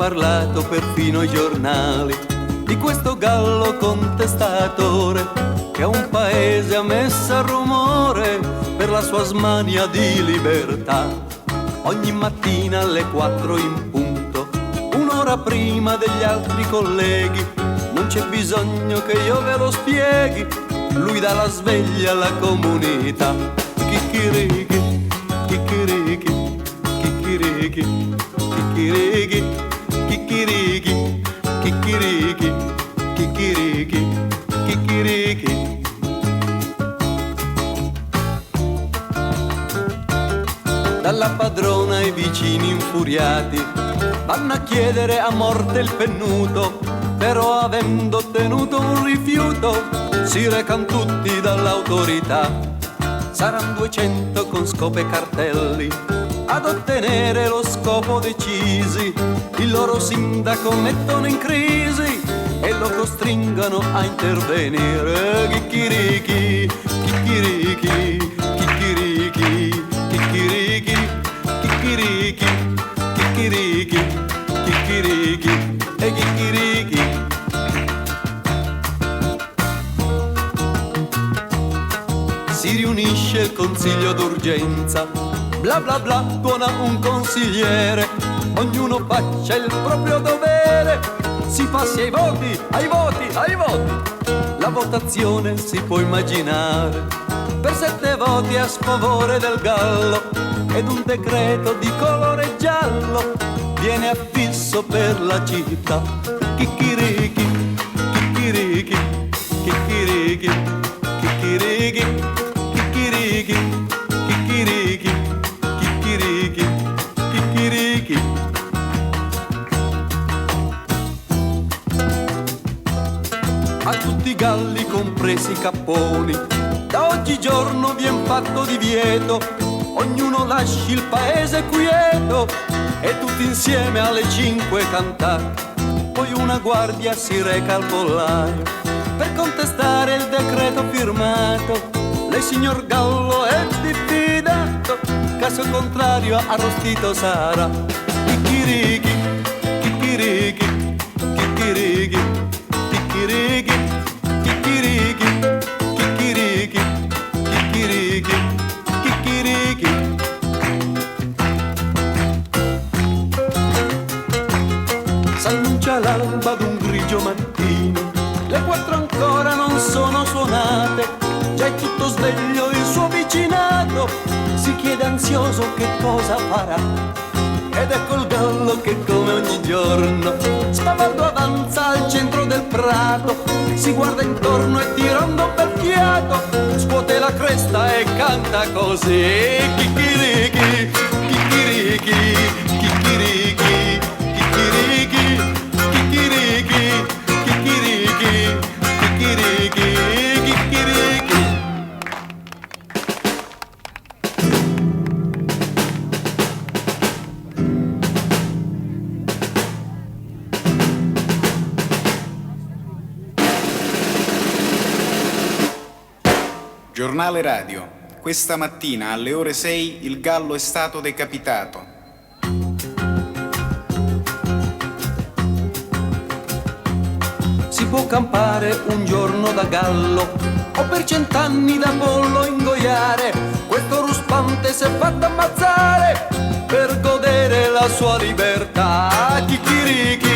parlato perfino i giornali di questo gallo contestatore che a un paese ha messo a rumore per la sua smania di libertà. Ogni mattina alle 4 in punto, un'ora prima degli altri colleghi, non c'è bisogno che io ve lo spieghi, lui dà la sveglia alla comunità. Chicchirichi, chicchirichi, chicchirichi, chicchirichi, chicchirichi, chicchirichi, chicchirichi, chicchirichi. Dalla padrona i vicini infuriati vanno a chiedere a morte il pennuto, però avendo ottenuto un rifiuto si recano tutti dall'autorità. Saranno 200 con scope e cartelli ad ottenere lo scopo decisi. Il loro sindaco mettono in crisi e lo costringono a intervenire. Chicchirichi, chicchirichi, chicchirichi, chicchirichi, chicchirichi, chicchirichi, chicchirichi e chicchirichi. Si riunisce il consiglio d'urgenza, bla bla bla, tuona un consigliere, ognuno faccia il proprio dovere, si passi ai voti, ai voti, ai voti. La votazione si può immaginare, per 7 voti a sfavore del gallo, ed un decreto di colore giallo viene affisso per la città. Chicchirichi, chicchirichi, chicchirichi, chicchirichi, chicchirichi, chicchirichi, chicchirichi, chicchirichi. A tutti i galli, compresi i capponi, da oggigiorno vien fatto divieto, ognuno lasci il paese quieto e tutti insieme alle 5 cantare. Poi una guardia si reca al pollaio per contestare il decreto firmato. Lei signor Gallo è diffidato, caso contrario arrostito sarà. Chicchirichi, chicchirichi, chicchirichi, chicchirichi, chicchirichi, chicchirichi, chicchirichi, chicchirichi. S'annuncia l'alba d'un grigio mattino, le 4 ancora non sono suonate, già è tutto sveglio il suo vicinato, si chiede ansioso che cosa farà. Ed ecco il gallo che come ogni giorno spavaldo avanza al centro del prato, si guarda intorno e tirando un bel fiato scuote la cresta e canta così. Chicchirichi, chicchirichi, chicchirichi, chicchirichi, chicchirichi, chicchirichi, chicchirichi, chicchirichi. Giornale radio. Questa mattina alle ore 6 il gallo è stato decapitato. Si può campare un giorno da gallo o per 100 anni da pollo ingoiare. Questo ruspante si è fatto ammazzare per godere la sua libertà. Chicchirichi,